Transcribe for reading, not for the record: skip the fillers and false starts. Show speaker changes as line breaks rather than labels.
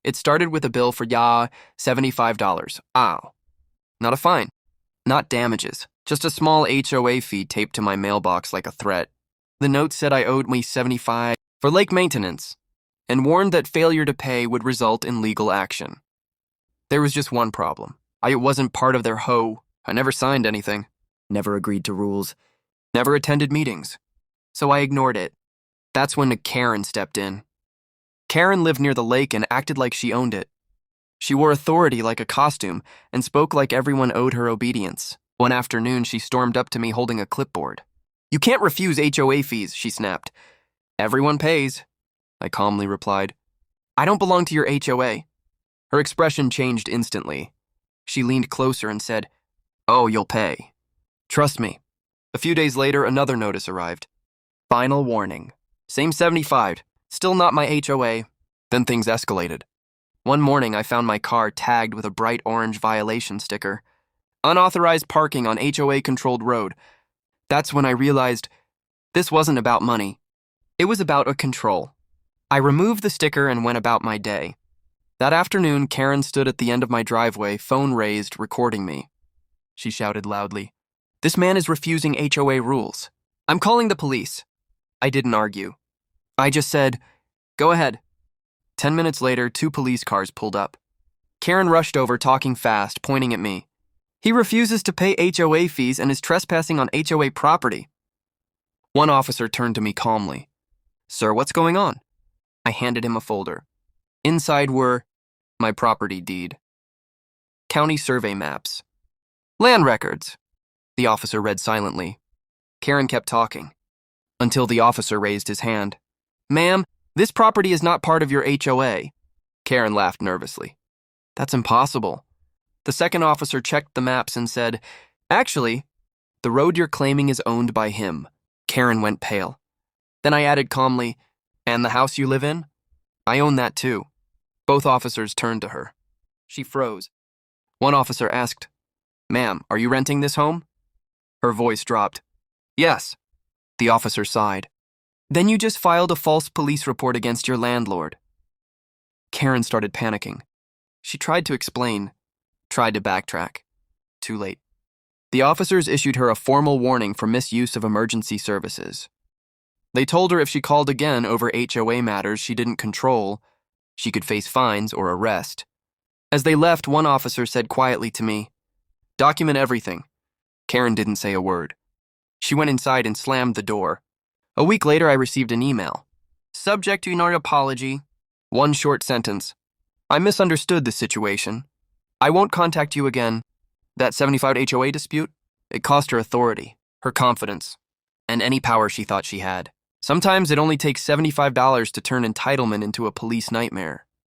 It started with a bill for $75. Ow. Not a fine. Not damages. Just a small HOA fee taped to my mailbox like a threat. The note said I owed me $75 for lake maintenance and warned that failure to pay would result in legal action. There was just one problem. I wasn't part of their HOA. I never signed anything. Never agreed to rules. Never attended meetings. So I ignored it. That's when Karen stepped in. Karen lived near the lake and acted like she owned it. She wore authority like a costume and spoke like everyone owed her obedience. One afternoon, she stormed up to me holding a clipboard. "You can't refuse HOA fees," she snapped. "Everyone pays," I calmly replied. "I don't belong to your HOA." Her expression changed instantly. She leaned closer and said, "Oh, you'll pay. Trust me." A few days later, another notice arrived. Final warning. Same 75, still not my HOA. Then things escalated. One morning, I found my car tagged with a bright orange violation sticker. Unauthorized parking on HOA-controlled road. That's when I realized this wasn't about money. It was about a control. I removed the sticker and went about my day. That afternoon, Karen stood at the end of my driveway, phone raised, recording me. She shouted loudly, "This man is refusing HOA rules. I'm calling the police." I didn't argue. I just said, "Go ahead." 10 minutes later, 2 police cars pulled up. Karen rushed over, talking fast, pointing at me. "He refuses to pay HOA fees and is trespassing on HOA property." One officer turned to me calmly. "Sir, what's going on?" I handed him a folder. Inside were my property deed, county survey maps, land records. The officer read silently. Karen kept talking, until the officer raised his hand. "Ma'am, this property is not part of your HOA." Karen laughed nervously. "That's impossible." The second officer checked the maps and said, "Actually, the road you're claiming is owned by him." Karen went pale. Then I added calmly, "And the house you live in? I own that too." Both officers turned to her. She froze. One officer asked, "Ma'am, are you renting this home?" Her voice dropped. "Yes." The officer sighed. "Then you just filed a false police report against your landlord." Karen started panicking. She tried to explain, tried to backtrack. Too late. The officers issued her a formal warning for misuse of emergency services. They told her if she called again over HOA matters she didn't control, she could face fines or arrest. As they left, one officer said quietly to me, "Document everything." Karen didn't say a word. She went inside and slammed the door. A week later, I received an email. "Subject to your apology." One short sentence. "I misunderstood the situation. I won't contact you again." That 75 HOA dispute, it cost her authority, her confidence, and any power she thought she had. Sometimes it only takes $75 to turn entitlement into a police nightmare.